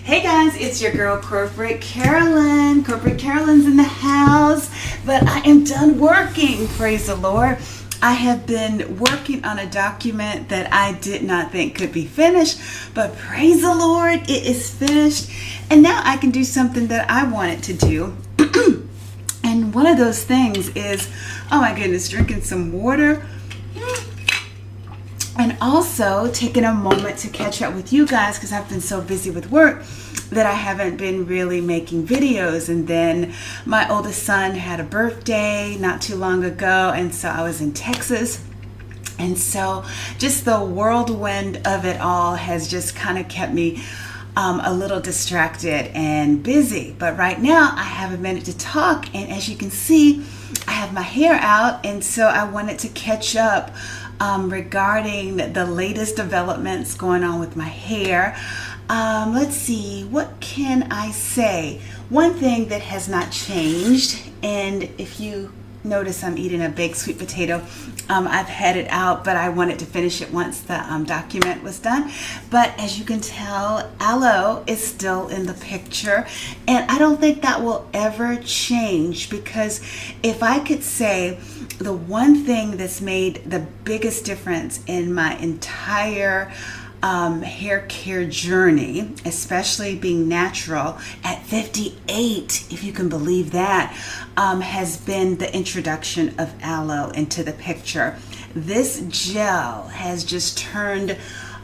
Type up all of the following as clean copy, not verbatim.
Hey guys, it's your girl Corporate Carolyn. Corporate Carolyn's in the house, but I am done working, praise the Lord. I have been working on a document that I did not think could be finished, but praise the Lord, it is finished. And now I can do something that I wanted to do. And one of those things is, oh my goodness, drinking some water. And also taking a moment to catch up with you guys because I've been so busy with work that I haven't been really making videos. And then my oldest son had a birthday not too long ago, and so I was in Texas. And so just the whirlwind of it all has just kind of kept me a little distracted and busy. But right now I have a minute to talk, and as you can see, I have my hair out, and so I wanted to catch up regarding the latest developments going on with my hair. Let's see, what can I say? One thing that has not changed, and if you notice I'm eating a baked sweet potato, I've had it out, but I wanted to finish it once the document was done. But as you can tell, Aloe is still in the picture, and I don't think that will ever change, because if I could say the one thing that's made the biggest difference in my entire hair care journey, especially being natural at 58, if you can believe that, has been the introduction of Aloe into the picture. This gel has just turned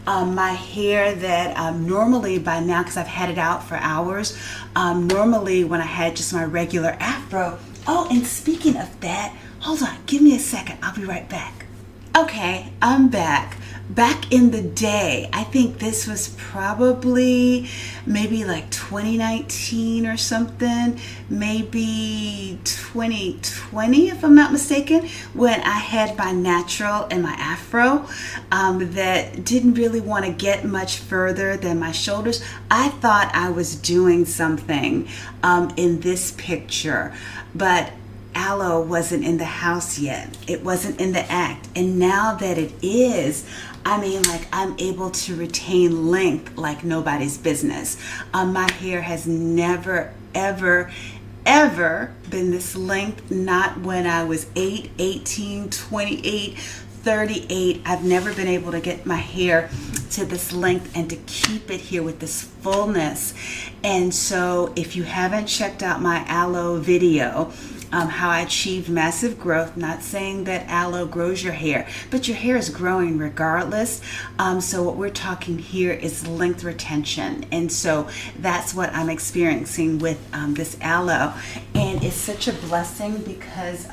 my hair that normally by now, because I've had it out for hours, normally when I had just my regular afro. Oh, and speaking of that, hold on, give me a second, I'll be right back. Okay, I'm back. Back in the day, I think this was probably maybe like 2019 or something, maybe 2020 if I'm not mistaken, when I had my natural and my afro that didn't really want to get much further than my shoulders. I thought I was doing something in this picture, but Aloe wasn't in the house yet. It wasn't in the act. And now that it is, I mean, like, I'm able to retain length like nobody's business. My hair has never, ever been this length. Not when I was 8, 18, 28, 38. I've never been able to get my hair to this length and to keep it here with this fullness. And so if you haven't checked out my Aloe video, how I achieved massive growth, not saying that Aloe grows your hair, but your hair is growing regardless. So what we're talking here is length retention. And so that's what I'm experiencing with this Aloe. And it's such a blessing because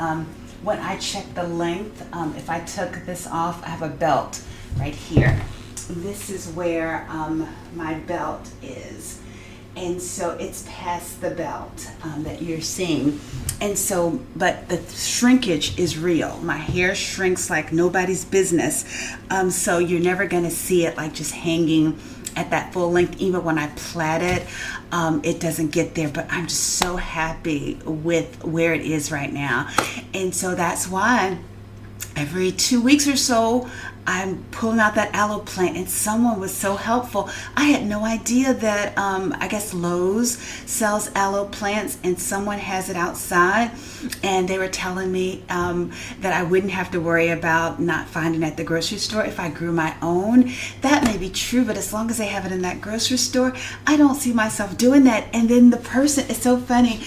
when I check the length, if I took this off, I have a belt right here. This is where my belt is. And so it's past the belt that you're seeing. And so, but the shrinkage is real. My hair shrinks like nobody's business. So you're never going to see it like just hanging at that full length. Even when I plait it, it doesn't get there. But I'm just so happy with where it is right now. And so that's why every 2 weeks or so, I'm pulling out that aloe plant, and someone was so helpful. I had no idea that I guess Lowe's sells aloe plants, and someone has it outside, and they were telling me that I wouldn't have to worry about not finding it at the grocery store if I grew my own. That may be true, but as long as they have it in that grocery store, I don't see myself doing that. And then the person, it's so funny,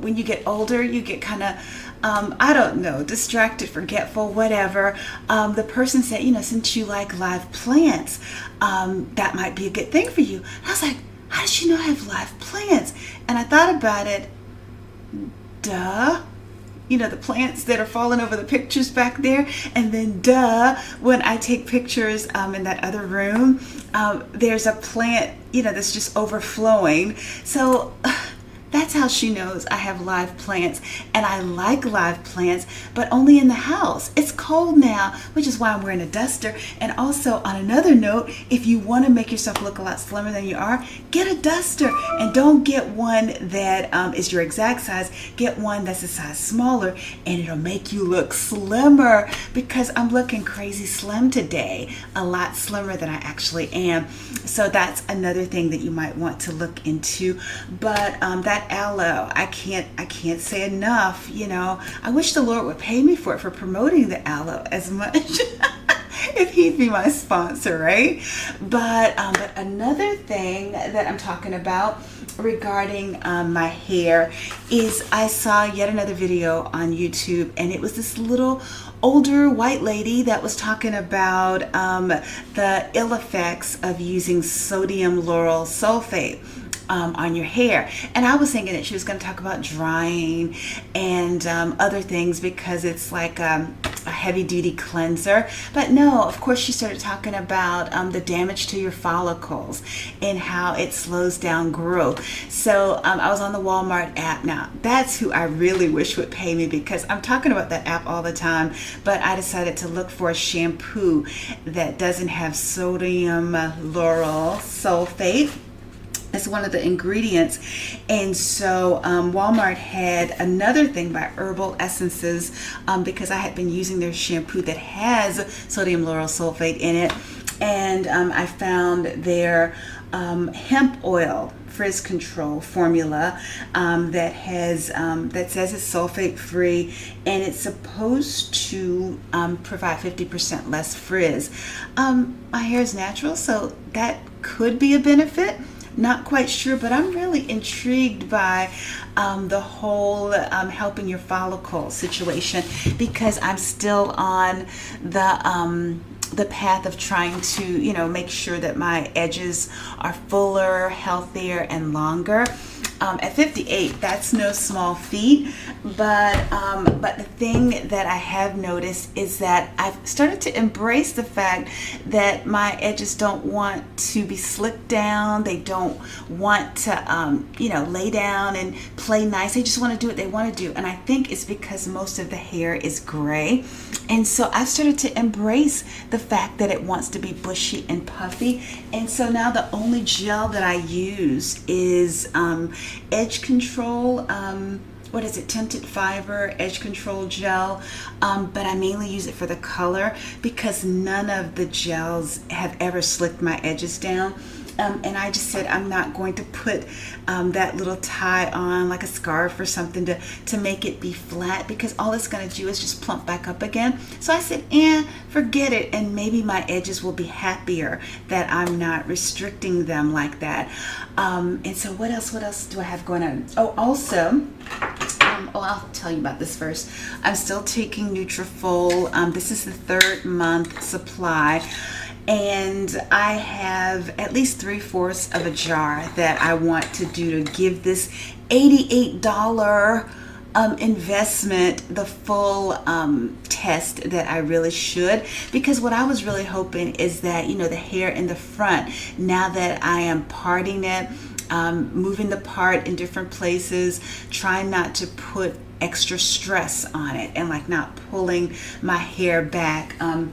when you get older, you get kind of I don't know, distracted, forgetful, whatever. The person said, since you like live plants, that might be a good thing for you. And I was like, how does she know I have live plants? And I thought about it, duh. The plants that are falling over the pictures back there. And then duh, when I take pictures in that other room, there's a plant, that's just overflowing. So That's how she knows I have live plants, and I like live plants, but only in the house. It's cold now, which is why I'm wearing a duster. And also, on another note, if you want to make yourself look a lot slimmer than you are, get a duster, and don't get one that is your exact size. Get one that's a size smaller, and it'll make you look slimmer, because I'm looking crazy slim today, a lot slimmer than I actually am. So that's another thing that you might want to look into. But that aloe, I can't say enough. You know, I wish the Lord would pay me for promoting the aloe as much. If he'd be my sponsor, right? But another thing that I'm talking about regarding my hair is I saw yet another video on YouTube, and it was this little older white lady that was talking about the ill effects of using sodium lauryl sulfate on your hair. And I was thinking that she was going to talk about drying and other things, because it's like a heavy duty cleanser. But no, of course she started talking about the damage to your follicles and how it slows down growth. So I was on the Walmart app. Now that's who I really wish would pay me, because I'm talking about that app all the time, but I decided to look for a shampoo that doesn't have sodium lauryl sulfate. It's one of the ingredients. And so Walmart had another thing by Herbal Essences, because I had been using their shampoo that has sodium lauryl sulfate in it. And I found their hemp oil frizz control formula that says it's sulfate free, and it's supposed to provide 50% less frizz. My hair is natural, so that could be a benefit. Not quite sure, but I'm really intrigued by the whole helping your follicle situation, because I'm still on the path of trying to, you know, make sure that my edges are fuller, healthier, and longer. At 58, that's no small feat, but the thing that I have noticed is that I've started to embrace the fact that my edges don't want to be slicked down. They don't want to, lay down and play nice. They just want to do what they want to do. And I think it's because most of the hair is gray. And so I've started to embrace the fact that it wants to be bushy and puffy. And so now the only gel that I use is Edge Control, Tinted Fiber Edge Control Gel, but I mainly use it for the color, because none of the gels have ever slicked my edges down. And I just said I'm not going to put that little tie on like a scarf or something to make it be flat, because all it's going to do is just plump back up again. So I said, forget it, and maybe my edges will be happier that I'm not restricting them like that. And so what else do I have going on? Oh, also, I'll tell you about this first. I'm still taking Nutrafol. This is the 3rd month supply. And I have at least 3/4 of a jar that I want to do to give this $88 investment the full test that I really should. Because what I was really hoping is that, the hair in the front, now that I am parting it, moving the part in different places, trying not to put extra stress on it, and like not pulling my hair back on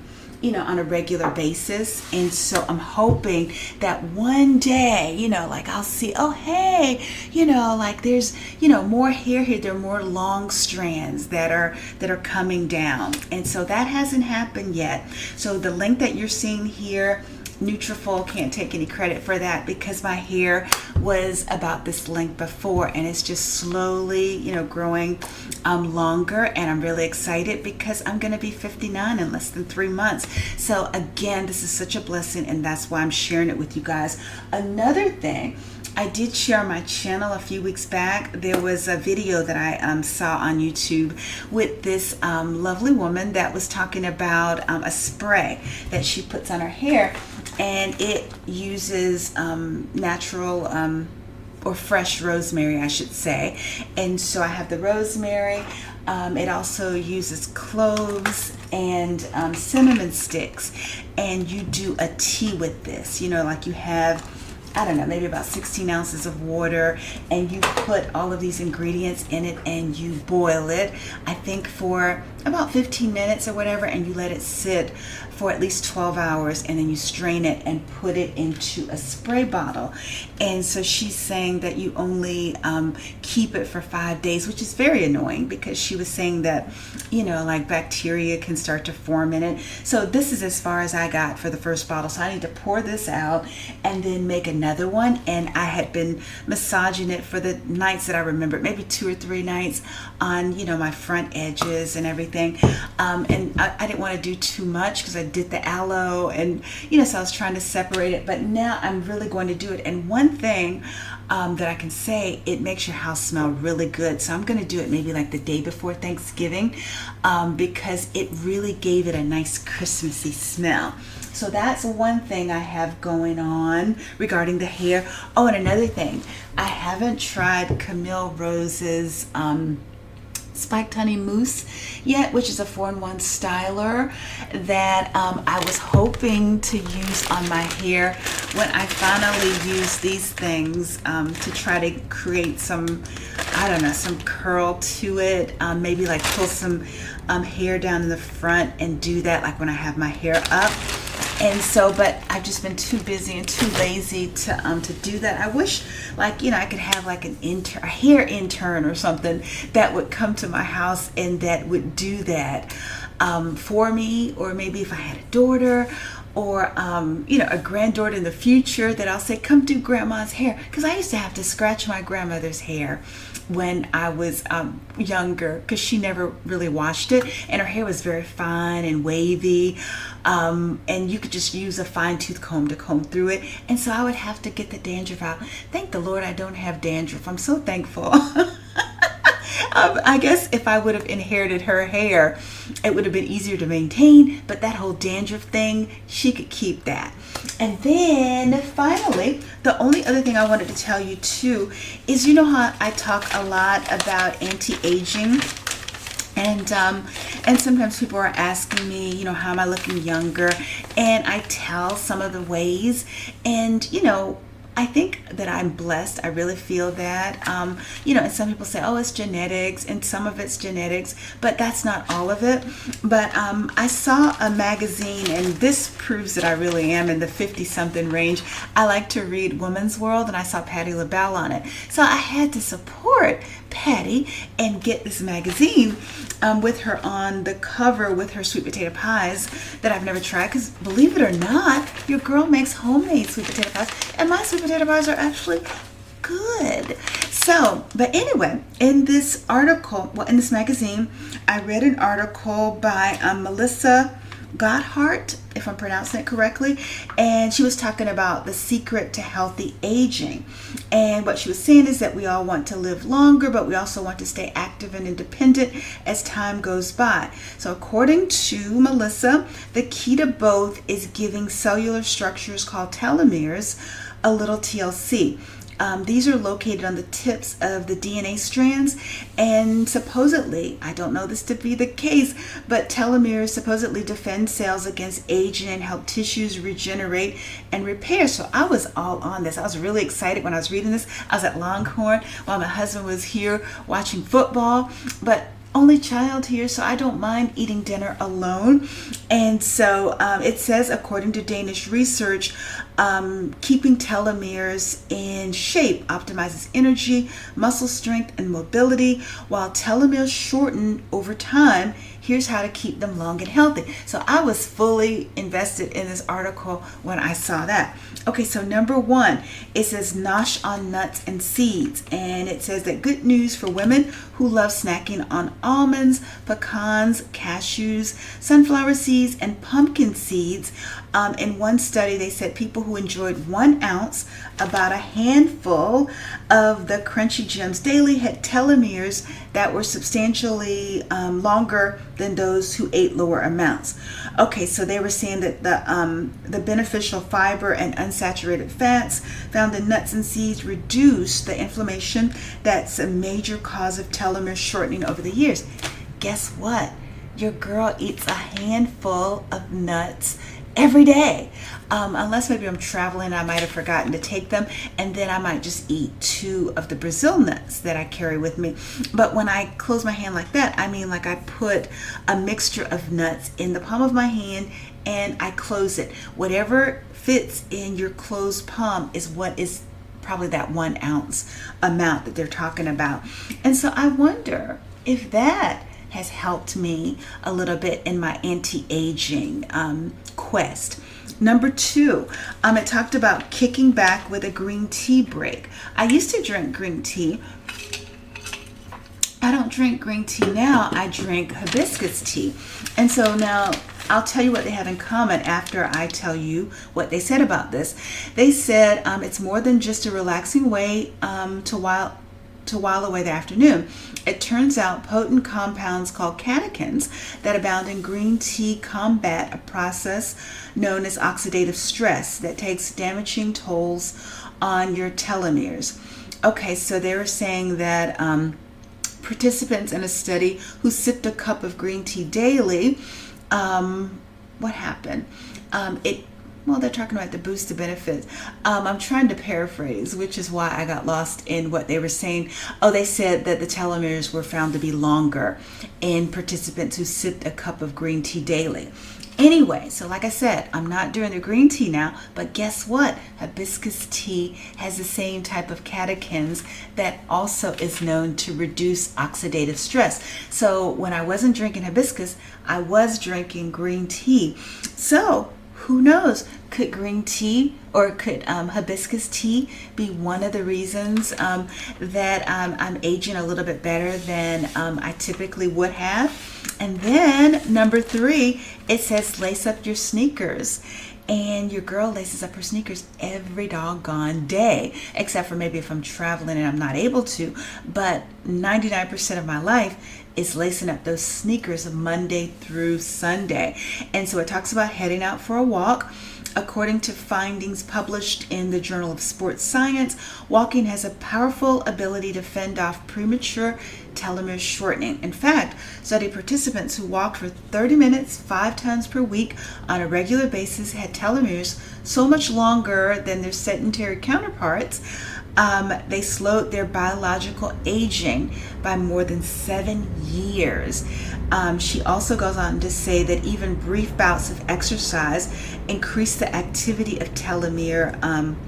a regular basis. And so I'm hoping that one day, I'll see, oh, hey, there's, more hair here. There are more long strands that are coming down. And so that hasn't happened yet. So the link that you're seeing here, Nutrafol can't take any credit for that, because my hair was about this length before, and it's just slowly, growing longer. And I'm really excited because I'm going to be 59 in less than 3 months. So again, this is such a blessing, and that's why I'm sharing it with you guys. Another thing, I did share on my channel a few weeks back. There was a video that I saw on YouTube with this lovely woman that was talking about a spray that she puts on her hair, and it uses natural or fresh rosemary, I should say. And so I have the rosemary. It also uses cloves and cinnamon sticks, and you do a tea with this. Like you have I don't know, maybe about 16 ounces of water, and you put all of these ingredients in it and you boil it, I think for about 15 minutes or whatever, and you let it sit for at least 12 hours, and then you strain it and put it into a spray bottle. And so she's saying that you only keep it for 5 days, which is very annoying because she was saying that, you know, like bacteria can start to form in it. So this is as far as I got for the first bottle. So I need to pour this out and then make another one. And I had been massaging it for the nights that I remembered, maybe 2 or 3 nights on, you know, my front edges and everything. And I didn't want to do too much because I did the aloe, and, you know, so I was trying to separate it. But now I'm really going to do it. And one thing that I can say, it makes your house smell really good. So I'm going to do it maybe like the day before Thanksgiving because it really gave it a nice Christmassy smell. So that's one thing I have going on regarding the hair. Oh, and another thing, I haven't tried Camille Rose's spiked honey mousse yet, which is a 4-in-1 styler that I was hoping to use on my hair when I finally use these things to try to create some, I don't know, some curl to it, maybe like pull some hair down in the front and do that like when I have my hair up. And so, but I've just been too busy and too lazy to do that. I wish, like, you know, I could have like a hair intern or something that would come to my house and that would do that for me. Or maybe if I had a daughter or, you know, a granddaughter in the future, that I'll say, come do grandma's hair. Because I used to have to scratch my grandmother's hair when I was younger because she never really washed it, and her hair was very fine and wavy, and you could just use a fine-tooth comb to comb through it, and so I would have to get the dandruff out. Thank the Lord I don't have dandruff. I'm so thankful. I guess if I would have inherited her hair, it would have been easier to maintain, but that whole dandruff thing, she could keep that. And then finally, the only other thing I wanted to tell you too is, you know how I talk a lot about anti-aging, and sometimes people are asking me, you know, how am I looking younger? And I tell some of the ways, and, you know, I think that I'm blessed. I really feel that. You know, and some people say, oh, it's genetics, and some of it's genetics, but that's not all of it. But I saw a magazine, and this proves that I really am in the 50-something range. I like to read Woman's World, and I saw Patti LaBelle on it. So I had to support Patti and get this magazine with her on the cover with her sweet potato pies that I've never tried, because believe it or not, your girl makes homemade sweet potato pies, and my sweet potato pies are actually good. So, but anyway, in this article, well, in this magazine, I read an article by Melissa Gotthard, if I'm pronouncing it correctly, and she was talking about the secret to healthy aging. And what she was saying is that we all want to live longer, but we also want to stay active and independent as time goes by. So according to Melissa, the key to both is giving cellular structures called telomeres a little TLC. These are located on the tips of the DNA strands, and supposedly, I don't know this to be the case, but telomeres supposedly defend cells against aging and help tissues regenerate and repair. So I was all on this. I was really excited when I was reading this. I was at Longhorn while my husband was here watching football, but only child here, so I don't mind eating dinner alone. And so it says, according to Danish research, keeping telomeres in shape optimizes energy, muscle strength, and mobility. While telomeres shorten over time, here's how to keep them long and healthy. So I was fully invested in this article when I saw that. Okay, so number 1, it says nosh on nuts and seeds. And it says that good news for women who love snacking on almonds, pecans, cashews, sunflower seeds, and pumpkin seeds. In one study, they said people who enjoyed 1 ounce, about a handful of the crunchy gems daily, had telomeres that were substantially longer than those who ate lower amounts. Okay, so they were saying that the beneficial fiber and unsaturated fats found in nuts and seeds reduce the inflammation that's a major cause of telomere shortening over the years. Guess what? Your girl eats a handful of nuts every day. Unless maybe I'm traveling, I might have forgotten to take them, and then I might just eat 2 of the Brazil nuts that I carry with me. But when I close my hand like that, I mean like I put a mixture of nuts in the palm of my hand and I close it. Whatever fits in your closed palm is what is probably that 1 ounce amount that they're talking about. And so I wonder if that has helped me a little bit in my anti-aging quest. Number 2, it talked about kicking back with a green tea break. I used to drink green tea. I don't drink green tea now. I drink hibiscus tea. And so now I'll tell you what they have in common after I tell you what they said about this. They said it's more than just a relaxing way to while away the afternoon. It turns out potent compounds called catechins that abound in green tea combat a process known as oxidative stress that takes damaging tolls on your telomeres. Okay, so they were saying that participants in a study who sipped a cup of green tea daily, what happened? They're talking about the boosted benefits. I'm trying to paraphrase, which is why I got lost in what they were saying. Oh, they said that the telomeres were found to be longer in participants who sipped a cup of green tea daily. Anyway, so like I said, I'm not doing the green tea now, but guess what? Hibiscus tea has the same type of catechins that also is known to reduce oxidative stress. So when I wasn't drinking hibiscus, I was drinking green tea. So who knows? Could green tea or could hibiscus tea be one of the reasons that I'm aging a little bit better than I typically would have? And then number 3, it says lace up your sneakers. And your girl laces up her sneakers every doggone day, except for maybe if I'm traveling and I'm not able to. But 99% of my life is lacing up those sneakers Monday through Sunday. And so it talks about heading out for a walk. According to findings published in the Journal of Sports Science, walking has a powerful ability to fend off premature telomere shortening. In fact, study participants who walked for 30 minutes 5 times per week on a regular basis had telomeres so much longer than their sedentary counterparts. They slowed their biological aging by more than 7 years. She also goes on to say that even brief bouts of exercise increase the activity of telomerase,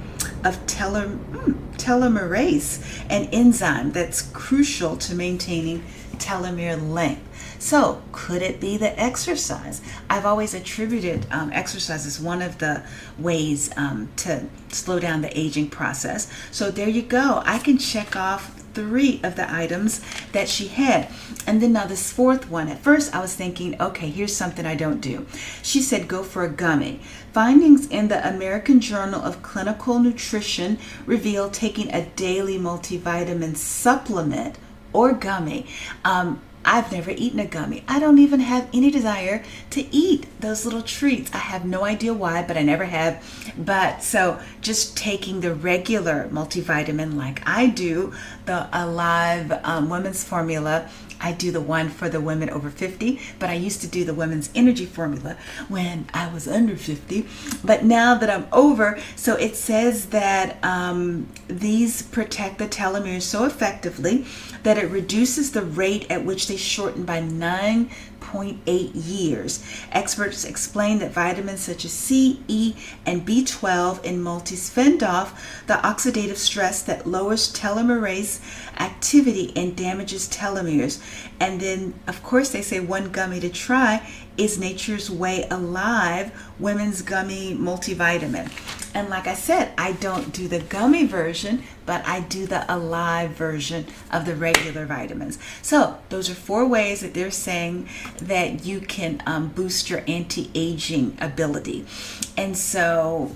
an enzyme that's crucial to maintaining telomere length. So could it be the exercise? I've always attributed exercise as one of the ways to slow down the aging process. So there you go. I can check off 3 of the items that she had. And then now this 4th one, at first I was thinking, okay, here's something I don't do. She said go for a gummy. Findings in the American Journal of Clinical Nutrition reveal taking a daily multivitamin supplement or gummy. I've never eaten a gummy. I don't even have any desire to eat those little treats. I have no idea why, but I never have. But so just taking the regular multivitamin like I do, the Alive Women's Formula. I do the one for the women over 50, but I used to do the Women's Energy Formula when I was under 50. But now that I'm over, so it says that these protect the telomeres so effectively that it reduces the rate at which they shorten by 9.8 years. Experts explain that vitamins such as C, E, and B12 in multis fend off the oxidative stress that lowers telomerase activity and damages telomeres. And then, of course, they say one gummy to try is Nature's Way Alive Women's Gummy Multivitamin. And like I said, I don't do the gummy version, but I do the Alive version of the regular vitamins. So those are 4 ways that they're saying that you can boost your anti-aging ability. And so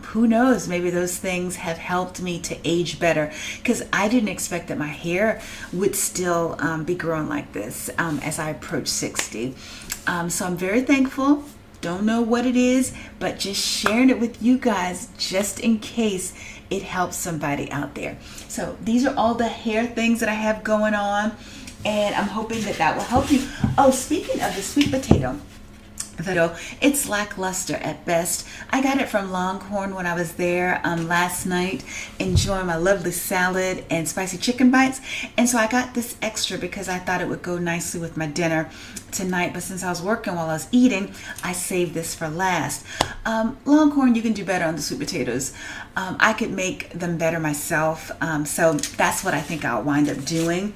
who knows, maybe those things have helped me to age better, because I didn't expect that my hair would still be growing like this as I approach 60. So I'm very thankful. Don't know what it is, but just sharing it with you guys just in case it helps somebody out there. So these are all the hair things that I have going on, and I'm hoping that that will help you. Oh, speaking of the sweet potato, It's lackluster at best. I got it from Longhorn when I was there last night, enjoying my lovely salad and spicy chicken bites. And so I got this extra because I thought it would go nicely with my dinner tonight. But since I was working while I was eating, I saved this for last. Longhorn, you can do better on the sweet potatoes. I could make them better myself. So that's what I think I'll wind up doing.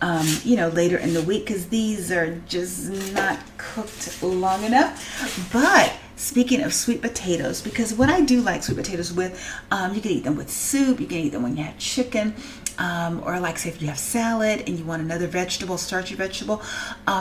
Later in the week, because these are just not cooked long enough. But speaking of sweet potatoes, because what I do like sweet potatoes with, you can eat them with soup, you can eat them when you have chicken, or like say if you have salad and you want another vegetable, starchy vegetable,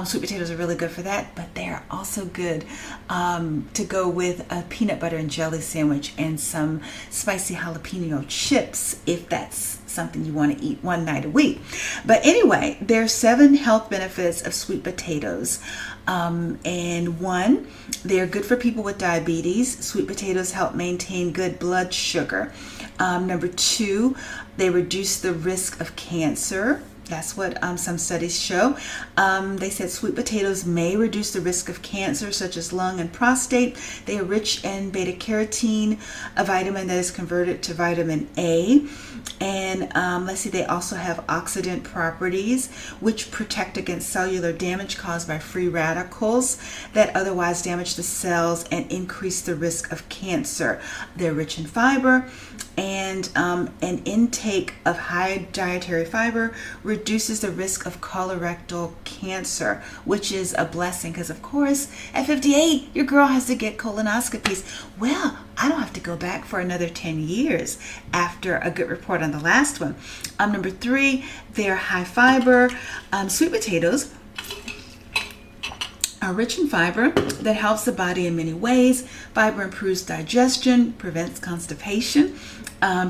sweet potatoes are really good for that. But they are also good to go with a peanut butter and jelly sandwich and some spicy jalapeno chips, if that's something you want to eat one night a week. But anyway, there are 7 health benefits of sweet potatoes. And 1, they're good for people with diabetes. Sweet potatoes help maintain good blood sugar. Number 2, they reduce the risk of cancer. That's what some studies show. They said sweet potatoes may reduce the risk of cancer, such as lung and prostate. They are rich in beta carotene, a vitamin that is converted to vitamin A. And let's see, they also have oxidant properties, which protect against cellular damage caused by free radicals that otherwise damage the cells and increase the risk of cancer. They're rich in fiber, and an intake of high dietary fiber reduces the risk of colorectal cancer, which is a blessing because, of course, at 58, your girl has to get colonoscopies. Well, I don't have to go back for another 10 years after a good report on the last one. Number 3, they're high fiber. Sweet potatoes are rich in fiber that helps the body in many ways. Fiber improves digestion, prevents constipation,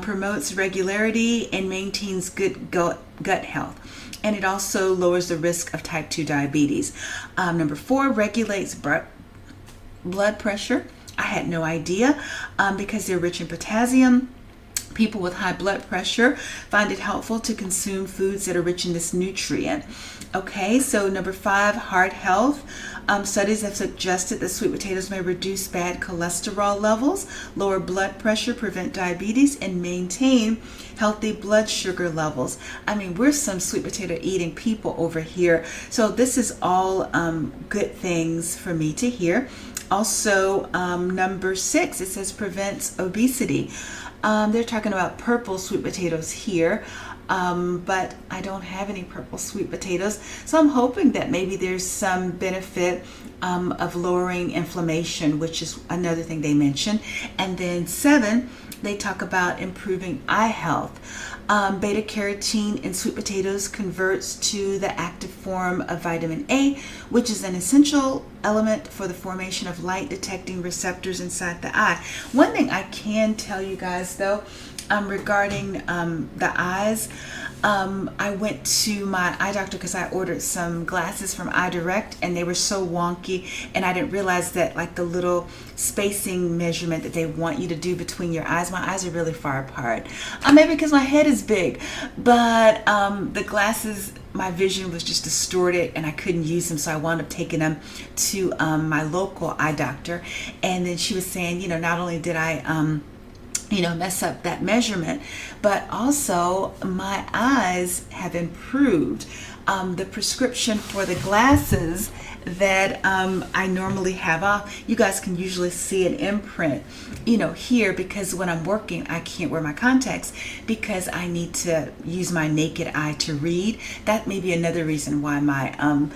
promotes regularity, and maintains good gut health. And it also lowers the risk of type 2 diabetes. Number 4, regulates blood pressure. I had no idea because they're rich in potassium. People with high blood pressure find it helpful to consume foods that are rich in this nutrient. Okay, so number 5, heart health. Studies have suggested that sweet potatoes may reduce bad cholesterol levels, lower blood pressure, prevent diabetes, and maintain healthy blood sugar levels. I mean, we're some sweet potato eating people over here. So this is all good things for me to hear. Also, number 6, it says prevents obesity. They're talking about purple sweet potatoes here, but I don't have any purple sweet potatoes. So I'm hoping that maybe there's some benefit of lowering inflammation, which is another thing they mentioned. And then 7, they talk about improving eye health. Beta carotene in sweet potatoes converts to the active form of vitamin A, which is an essential element for the formation of light detecting receptors inside the eye. One thing I can tell you guys though, regarding the eyes, I went to my eye doctor because I ordered some glasses from iDirect and they were so wonky, and I didn't realize that like the little spacing measurement that they want you to do between your eyes, my eyes are really far apart. Maybe because my head is big, but the glasses, my vision was just distorted and I couldn't use them, so I wound up taking them to my local eye doctor. And then she was saying, not only did I mess up that measurement, but also my eyes have improved. The prescription for the glasses that I normally have off, you guys can usually see an imprint, here, because when I'm working, I can't wear my contacts because I need to use my naked eye to read. That may be another reason why my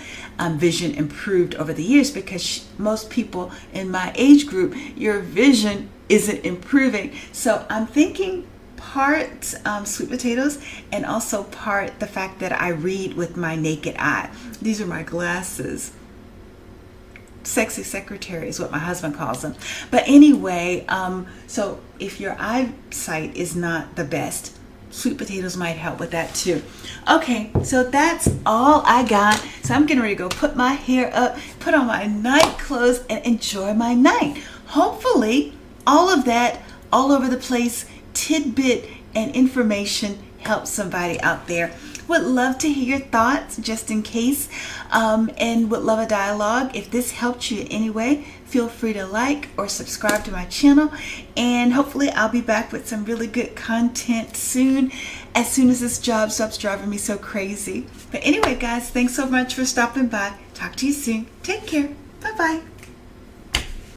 vision improved over the years, because most people in my age group, your vision isn't improving. So I'm thinking part sweet potatoes and also part the fact that I read with my naked eye. These are my glasses. Sexy secretary is what my husband calls them. But anyway, so if your eyesight is not the best, sweet potatoes might help with that too. Okay, so that's all I got. So I'm getting ready to go put my hair up, put on my night clothes, and enjoy my night. Hopefully, all of that, all over the place, tidbit and information helps somebody out there. Would love to hear your thoughts just in case, and would love a dialogue. If this helped you in any way, feel free to like or subscribe to my channel, and hopefully I'll be back with some really good content soon as this job stops driving me so crazy. But anyway, guys, thanks so much for stopping by. Talk to you soon. Take care. Bye-bye.